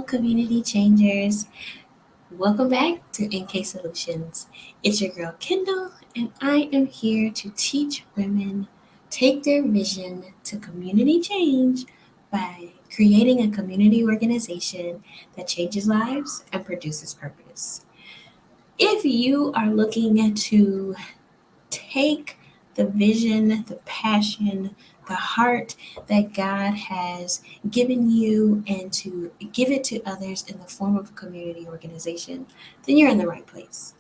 community changers. Welcome back to NKay Solutions. It's your girl Kyndal, and I am here to teach women take their vision to community change by creating a community organization that changes lives and produces purpose. If you are looking to take the vision, the passion, the heart that God has given you and to give it to others in the form of a community organization, then you're in the right place.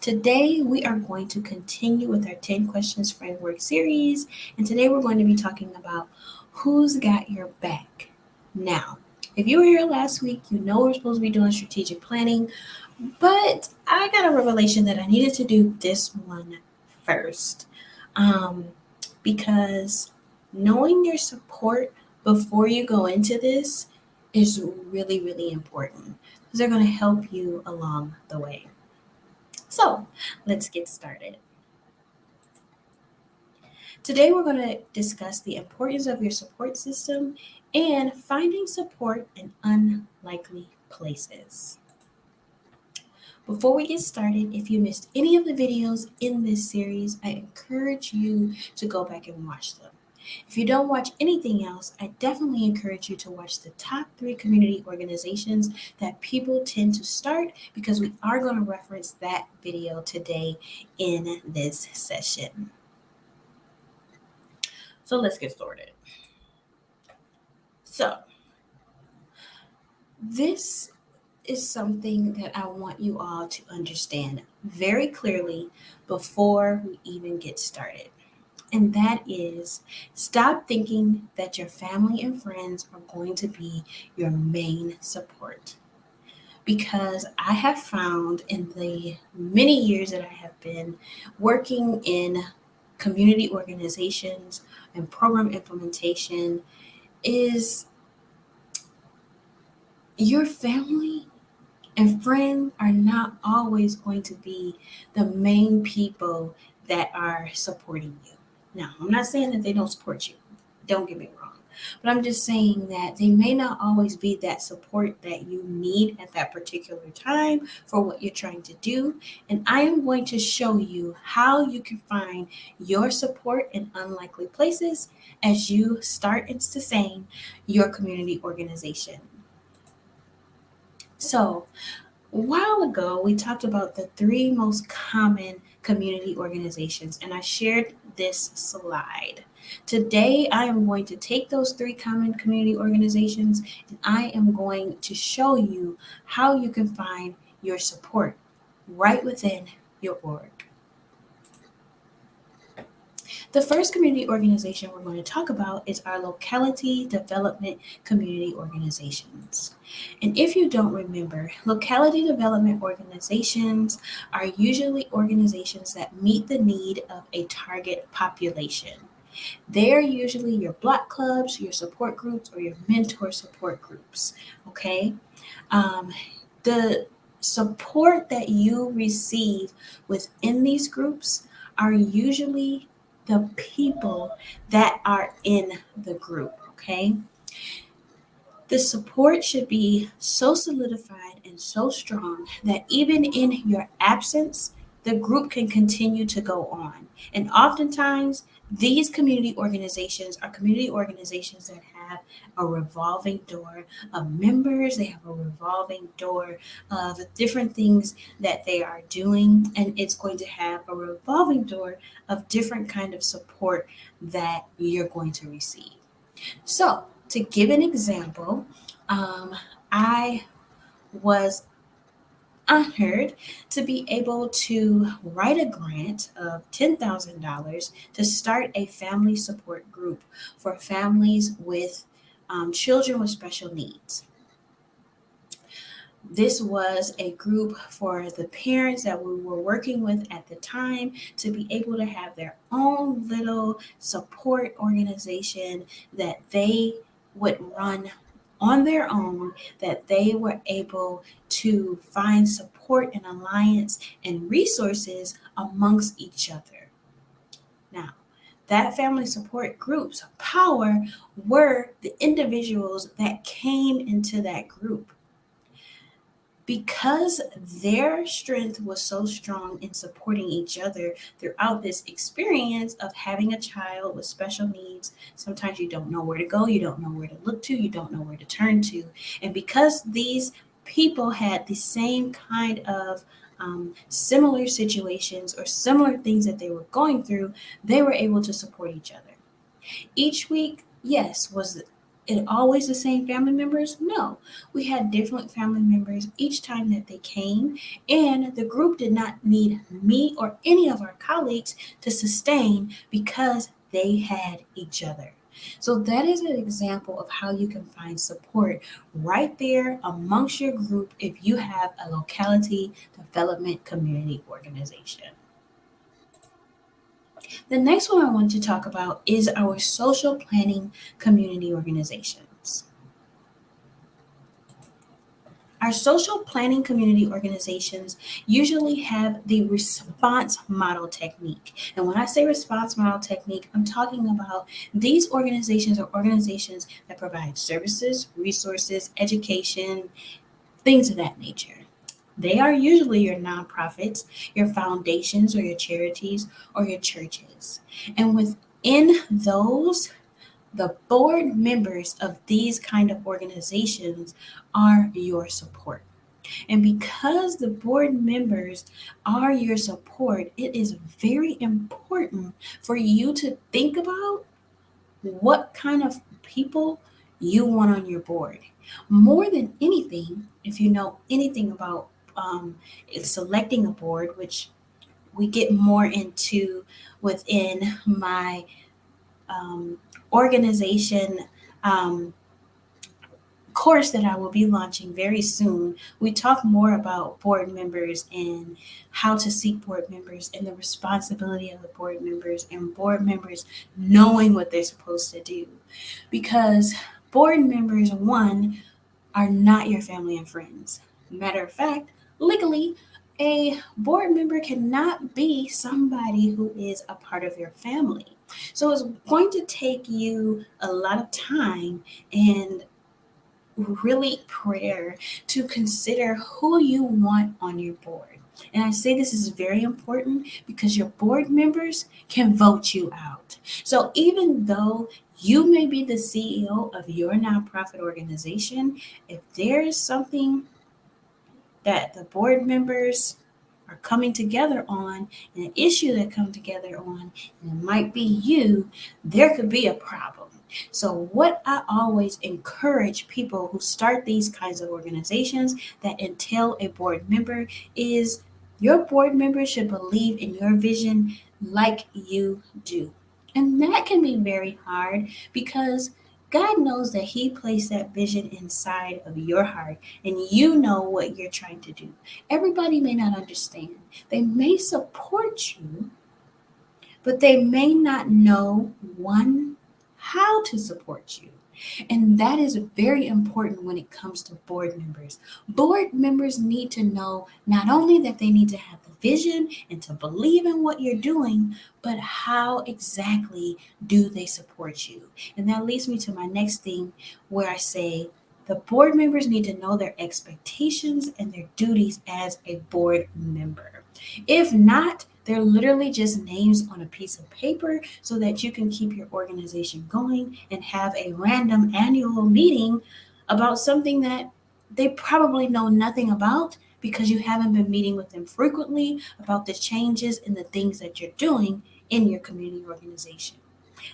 Today, we are going to continue with our 10 Questions Framework series, and today we're going to be talking about who's got your back. Now, if you were here last week, you know we're supposed to be doing strategic planning, but I got a revelation that I needed to do this one first. Um, because knowing your support before you go into this is really, really important because they're going to help you along the way. So let's get started. Today, we're going to discuss the importance of your support system and finding support in unlikely places. Before we get started, if you missed any of the videos in this series, I encourage you to go back and watch them. If you don't watch anything else, I definitely encourage you to watch the top 3 community organizations that people tend to start because we are going to reference that video today in this session. So let's get started. So this is something that I want you all to understand very clearly before we even get started. And that is stop thinking that your family and friends are going to be your main support. Because I have found in the many years that I have been working in community organizations and program implementation is your family and friends are not always going to be the main people that are supporting you. Now, I'm not saying that they don't support you. Don't get me wrong. But I'm just saying that they may not always be that support that you need at that particular time for what you're trying to do. And I am going to show you how you can find your support in unlikely places as you start into saying your community organization. So, a while ago, we talked about the 3 most common community organizations, and I shared this slide. Today, I am going to take those 3 common community organizations and I am going to show you how you can find your support right within your org. The first community organization we're going to talk about is our Locality Development Community Organizations. And if you don't remember, locality development organizations are usually organizations that meet the need of a target population. They are usually your block clubs, your support groups, or your mentor support groups. Okay? The support that you receive within these groups are usually the people that are in the group, okay? The support should be so solidified and so strong that even in your absence, the group can continue to go on. And oftentimes, these community organizations are community organizations that have a revolving door of members, they have a revolving door of different things that they are doing, and it's going to have a revolving door of different kind of support that you're going to receive. So, to give an example, I was honored to be able to write a grant of $10,000 to start a family support group for families with children with special needs. This was a group for the parents that we were working with at the time to be able to have their own little support organization that they would run on their own, that they were able to find support and alliance and resources amongst each other. Now, that family support group's power were the individuals that came into that group. Because their strength was so strong in supporting each other throughout this experience of having a child with special needs. Sometimes you don't know where to go, you don't know where to look to, you don't know where to turn to. And because these people had the same kind of similar situations or similar things that they were going through, they were able to support each other. Each week, yes, was it always the same family members? No. We had different family members each time that they came, and the group did not need me or any of our colleagues to sustain because they had each other. So, that is an example of how you can find support right there amongst your group if you have a locality development community organization. The next one I want to talk about is our social planning community organizations. Our social planning community organizations usually have the response model technique. And when I say response model technique, I'm talking about these organizations are organizations that provide services, resources, education, things of that nature. They are usually your nonprofits, your foundations, or your charities, or your churches. And within those, the board members of these kind of organizations are your support. And because the board members are your support, it is very important for you to think about what kind of people you want on your board. More than anything, if you know anything about selecting a board, which we get more into within my organization um, course that I will be launching very soon, we talk more about board members and how to seek board members and the responsibility of the board members and board members knowing what they're supposed to do. Because board members, one, are not your family and friends. Matter of fact, legally, a board member cannot be somebody who is a part of your family. So it's going to take you a lot of time and really prayer to consider who you want on your board. And I say this is very important because your board members can vote you out. So even though you may be the CEO of your nonprofit organization, if there is something that the board members are coming together on, and an issue that come together on, and it might be you, there could be a problem. So what I always encourage people who start these kinds of organizations that entail a board member is your board member should believe in your vision like you do. And that can be very hard because God knows that He placed that vision inside of your heart and you know what you're trying to do. Everybody may not understand. They may support you, but they may not know one, how to support you. And that is very important when it comes to board members. Board members need to know not only that they need to have the vision and to believe in what you're doing, but how exactly do they support you? And that leads me to my next thing where I say the board members need to know their expectations and their duties as a board member. If not, they're literally just names on a piece of paper so that you can keep your organization going and have a random annual meeting about something that they probably know nothing about because you haven't been meeting with them frequently about the changes and the things that you're doing in your community organization.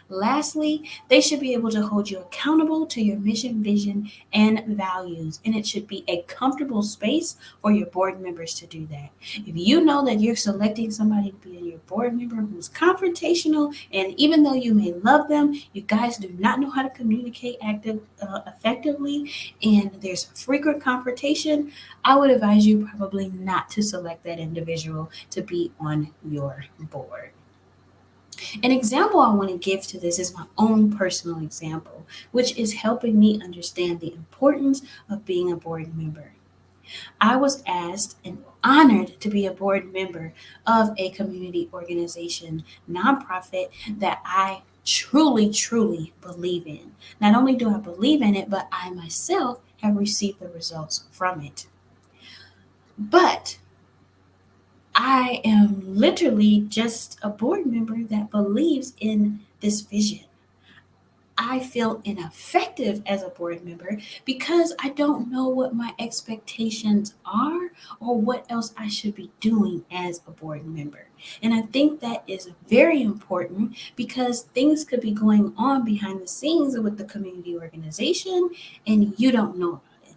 Lastly, they should be able to hold you accountable to your mission, vision, and values. And it should be a comfortable space for your board members to do that. If you know that you're selecting somebody to be your board member who's confrontational, and even though you may love them, you guys do not know how to communicate effectively, and there's frequent confrontation, I would advise you probably not to select that individual to be on your board. An example I want to give to this is my own personal example, which is helping me understand the importance of being a board member. I was asked and honored to be a board member of a community organization, nonprofit that I truly, truly believe in. Not only do I believe in it, but I myself have received the results from it. But I am literally just a board member that believes in this vision. I feel ineffective as a board member because I don't know what my expectations are or what else I should be doing as a board member. And I think that is very important because things could be going on behind the scenes with the community organization and you don't know about it.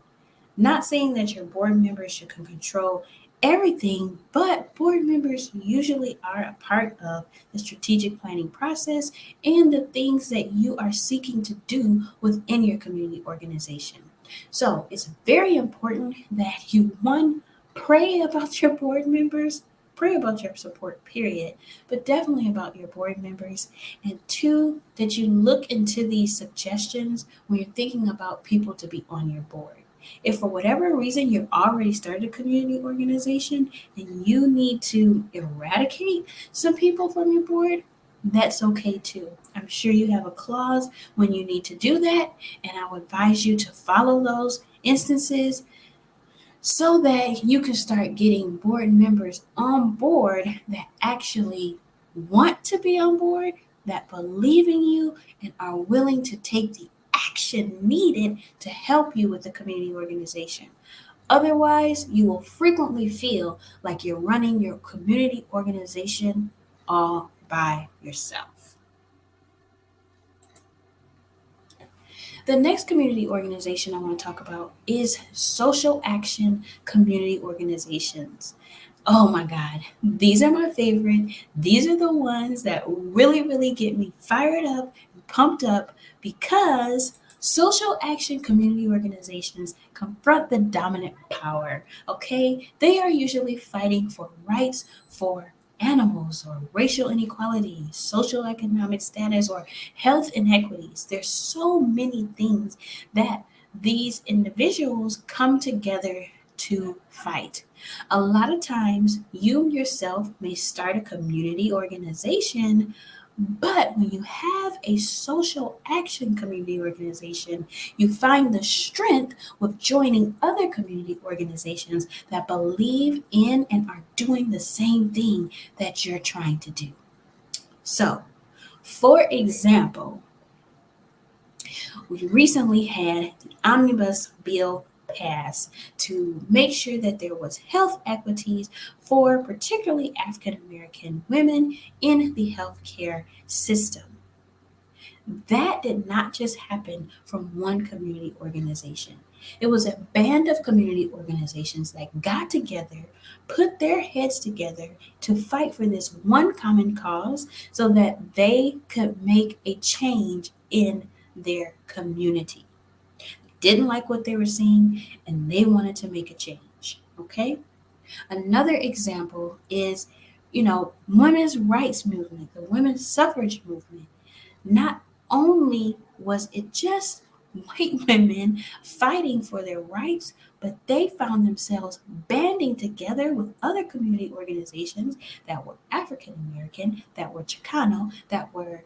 Not saying that your board members should control everything, but board members usually are a part of the strategic planning process and the things that you are seeking to do within your community organization. So it's very important that you, one, pray about your board members, pray about your support, period, but definitely about your board members. And two, that you look into these suggestions when you're thinking about people to be on your board. If for whatever reason you've already started a community organization and you need to eradicate some people from your board, that's okay too. I'm sure you have a clause when you need to do that, and I would advise you to follow those instances so that you can start getting board members on board that actually want to be on board, that believe in you, and are willing to take the action needed to help you with the community organization. Otherwise, you will frequently feel like you're running your community organization all by yourself. The next community organization I want to talk about is social action community organizations. Oh my God, these are my favorite. These are the ones that really get me fired up and pumped up because social action community organizations confront the dominant power. Okay, they are usually fighting for rights for animals or racial inequality, social economic status, or health inequities. There's so many things that these individuals come together to fight. A lot of times, you yourself may start a community organization, but when you have a social action community organization, you find the strength with joining other community organizations that believe in and are doing the same thing that you're trying to do. So, for example, we recently had the omnibus bill passed to make sure that there was health equities for particularly African American women in the healthcare system. That did not just happen from one community organization. It was a band of community organizations that got together, put their heads together to fight for this one common cause so that they could make a change in their community. Didn't like what they were seeing and they wanted to make a change. Okay? Another example is, women's rights movement, the women's suffrage movement. Not only was it just white women fighting for their rights, but they found themselves banding together with other community organizations that were African American, that were Chicano, that were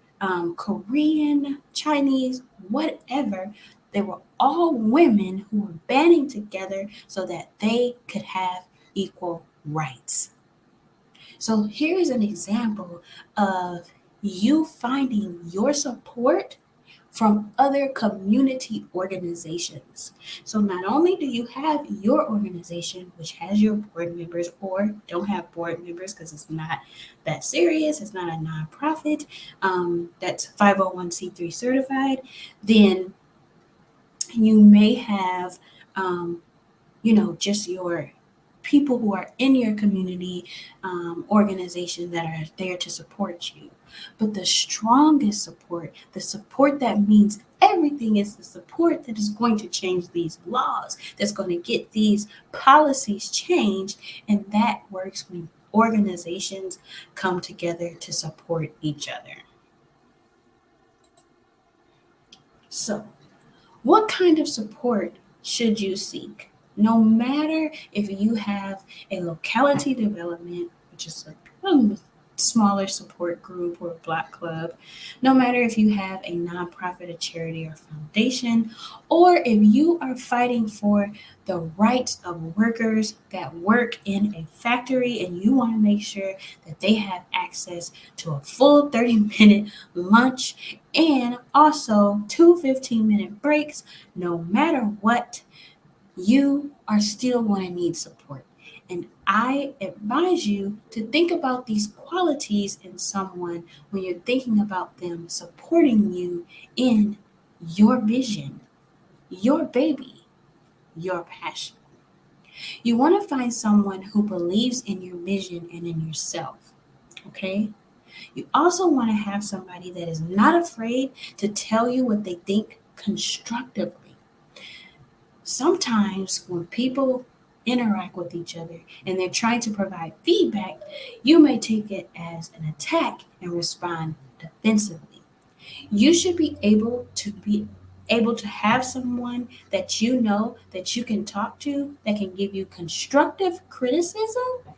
Korean, Chinese, whatever. They were all women who were banding together so that they could have equal rights. So here's an example of you finding your support from other community organizations. So not only do you have your organization, which has your board members, or don't have board members because it's not that serious, it's not a nonprofit that's 501c3 certified, then you may have, just your people who are in your community organization that are there to support you. But the strongest support, the support that means everything, is the support that is going to change these laws, that's going to get these policies changed. And that works when organizations come together to support each other. So, what kind of support should you seek? No matter if you have a locality development, which is smaller support group or block club, no matter if you have a nonprofit, a charity, or foundation, or if you are fighting for the rights of workers that work in a factory and you want to make sure that they have access to a full 30-minute lunch and also two 15-minute breaks, no matter what, you are still going to need support. And I advise you to think about these qualities in someone when you're thinking about them supporting you in your vision, your baby, your passion. You want to find someone who believes in your vision and in yourself, okay? You also want to have somebody that is not afraid to tell you what they think constructively. Sometimes when people interact with each other and they're trying to provide feedback, you may take it as an attack and respond defensively. You should be able to have someone that you know that you can talk to that can give you constructive criticism,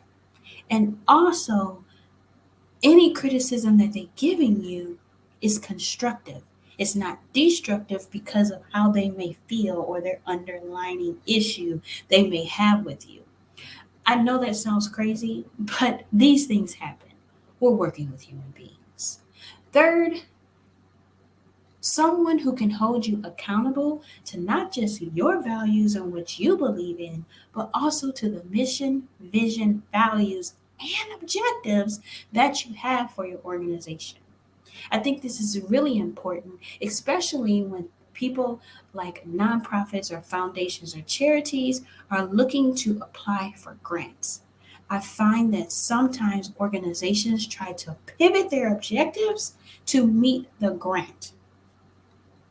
and also any criticism that they're giving you is constructive. It's not destructive because of how they may feel or their underlying issue they may have with you. I know that sounds crazy, but these things happen. We're working with human beings. Third, someone who can hold you accountable to not just your values and what you believe in, but also to the mission, vision, values, and objectives that you have for your organization. I think this is really important, especially when people like nonprofits or foundations or charities are looking to apply for grants. I find that sometimes organizations try to pivot their objectives to meet the grant.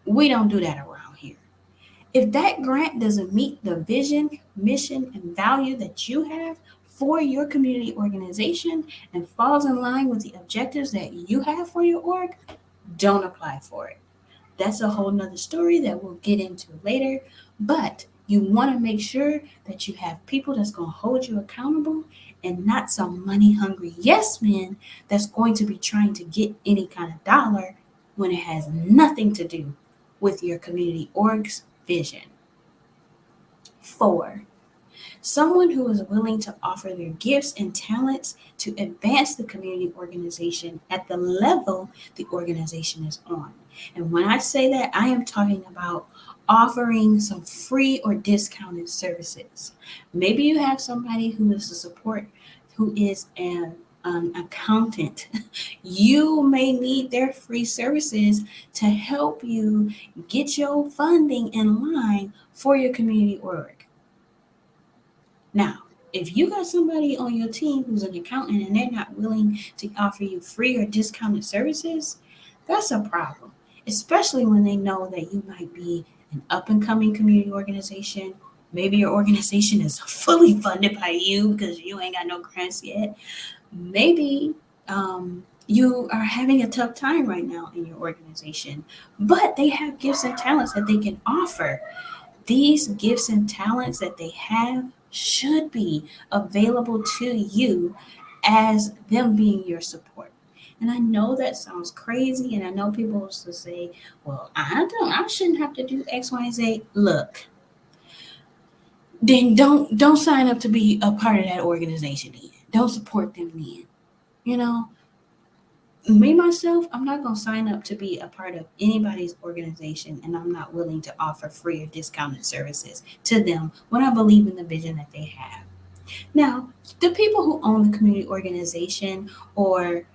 We don't do that around here. If that grant doesn't meet the vision, mission, and value that you have for your community organization and falls in line with the objectives that you have for your org, don't apply for it. That's a whole nother story that we'll get into later. But you want to make sure that you have people that's going to hold you accountable and not some money hungry yes men that's going to be trying to get any kind of dollar when it has nothing to do with your community org's vision. 4, someone who is willing to offer their gifts and talents to advance the community organization at the level the organization is on. And when I say that, I am talking about offering some free or discounted services. Maybe you have somebody who is a support, who is an accountant. You may need their free services to help you get your funding in line for your community org. Now, if you got somebody on your team who's an accountant and they're not willing to offer you free or discounted services, that's a problem, especially when they know that you might be an up and coming community organization. Maybe your organization is fully funded by you because you ain't got no grants yet. Maybe you are having a tough time right now in your organization, but they have gifts and talents that they can offer. These gifts and talents that they have should be available to you as them being your support. And I know that sounds crazy, and I know people will say, well, I shouldn't have to do X, Y, and Z. Look, then don't sign up to be a part of that organization then. Don't support them then. You know, me myself, I'm not going to sign up to be a part of anybody's organization and I'm not willing to offer free or discounted services to them when I believe in the vision that they have. Now, the people who own the community organization, or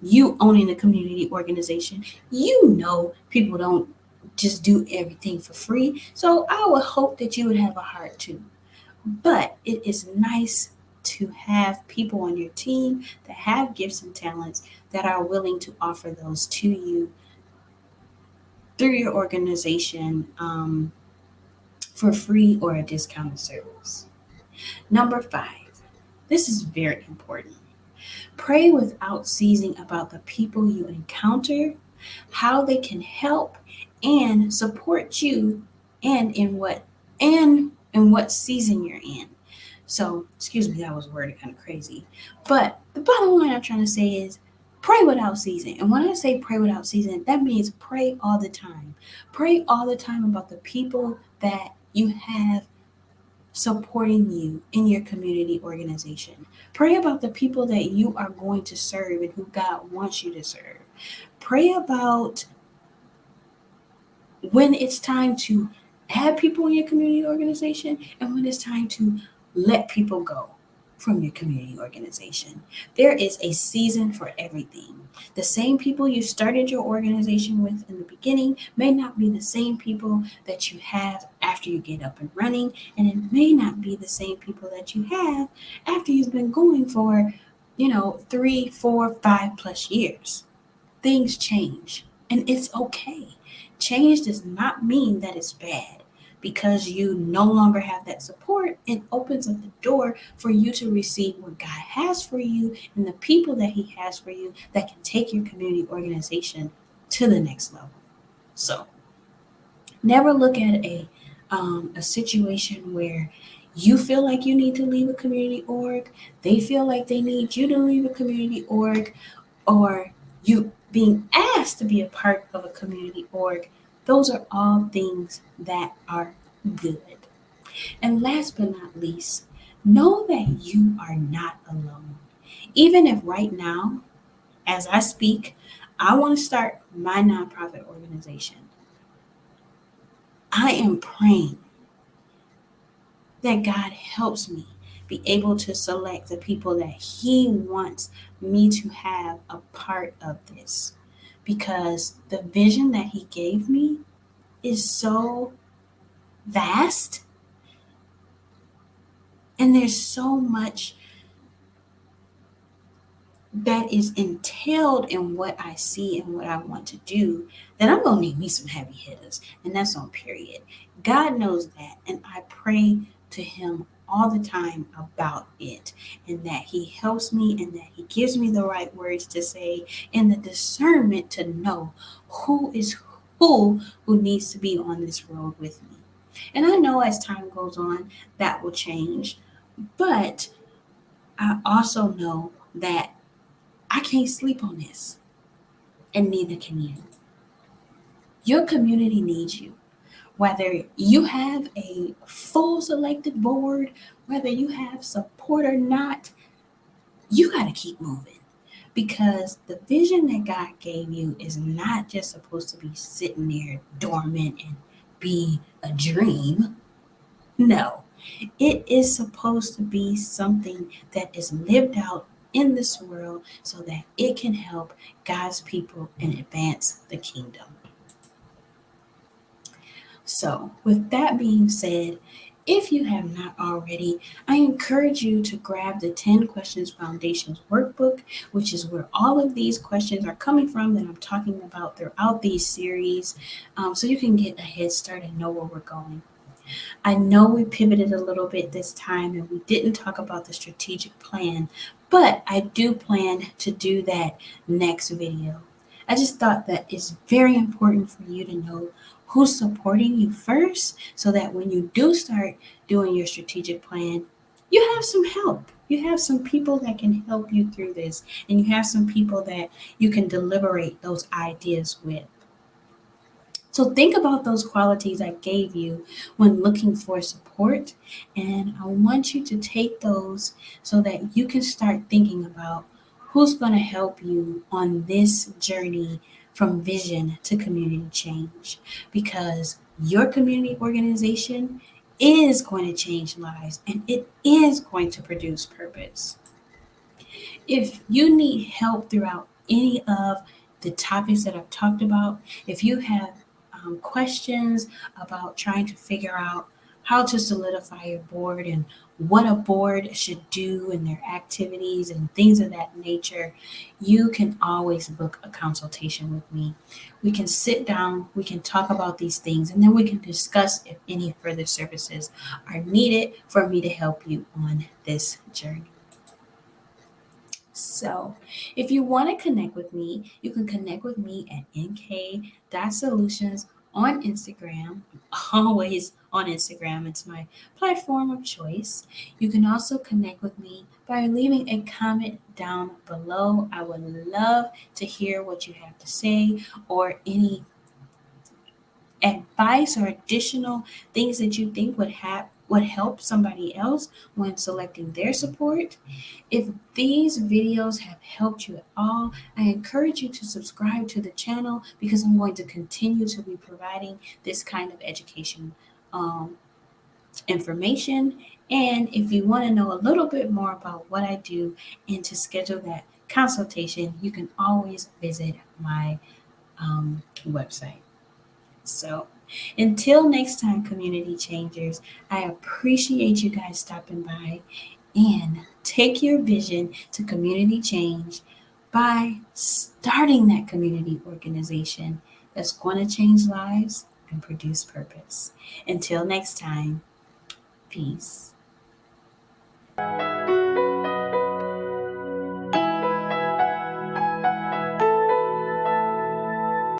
you owning the community organization, you know people don't just do everything for free. So I would hope that you would have a heart too. But it is nice to have people on your team that have gifts and talents that are willing to offer those to you through your organization for free or a discounted service. Number 5, this is very important. Pray without ceasing about the people you encounter, how they can help and support you, and in what season you're in. So, excuse me, that was worded kind of crazy. But the bottom line I'm trying to say is pray without ceasing. And when I say pray without ceasing, that means pray all the time. Pray all the time about the people that you have supporting you in your community organization. Pray about the people that you are going to serve and who God wants you to serve. Pray about when it's time to have people in your community organization and when it's time to let people go from your community organization. There is a season for everything. The same people you started your organization with in the beginning may not be the same people that you have after you get up and running, and it may not be the same people that you have after you've been going for, 3, 4, 5+ years. Things change, and it's okay. Change does not mean that it's bad. Because you no longer have that support, it opens up the door for you to receive what God has for you and the people that He has for you that can take your community organization to the next level. So, never look at a situation where you feel like you need to leave a community org, they feel like they need you to leave a community org, or you being asked to be a part of a community org. Those are all things that are good. And last but not least, know that you are not alone. Even if right now, as I speak, I want to start my nonprofit organization, I am praying that God helps me be able to select the people that He wants me to have a part of this. Because the vision that He gave me is so vast, and there's so much that is entailed in what I see and what I want to do, that I'm going to need me some heavy hitters. And that's on period. God knows that. And I pray to Him all the time about it, and that He helps me and that He gives me the right words to say and the discernment to know who is who needs to be on this road with me. And I know as time goes on, that will change. But I also know that I can't sleep on this, and neither can you. Your community needs you. Whether you have a full selected board, whether you have support or not, you got to keep moving. Because the vision that God gave you is not just supposed to be sitting there dormant and be a dream. No, it is supposed to be something that is lived out in this world so that it can help God's people and advance the kingdom. So, with that being said, if you have not already, I encourage you to grab the 10 Questions Foundations workbook, which is where all of these questions are coming from that I'm talking about throughout these series, so you can get a head start and know where we're going. I know we pivoted a little bit this time and we didn't talk about the strategic plan, but I do plan to do that next video. I just thought that it's very important for you to know who's supporting you first so that when you do start doing your strategic plan, you have some help. You have some people that can help you through this, and you have some people that you can deliberate those ideas with. So think about those qualities I gave you when looking for support, and I want you to take those so that you can start thinking about who's going to help you on this journey from vision to community change, because your community organization is going to change lives and it is going to produce purpose. If you need help throughout any of the topics that I've talked about, if you have questions about trying to figure out how to solidify your board and what a board should do and their activities and things of that nature, you can always book a consultation with me. We can sit down, we can talk about these things, and then we can discuss if any further services are needed for me to help you on this journey. So, if you want to connect with me, you can connect with me at NKay.solutions on Instagram. I'm always on Instagram, it's my platform of choice. You can also connect with me by leaving a comment down below. I would love to hear what you have to say or any advice or additional things that you think would help somebody else when selecting their support. If these videos have helped you at all, I encourage you to subscribe to the channel because I'm going to continue to be providing this kind of education information. And if you want to know a little bit more about what I do and to schedule that consultation, you can always visit my website. So, until next time, community changers, I appreciate you guys stopping by and take your vision to community change by starting that community organization that's going to change lives and produce purpose. Until next time, peace.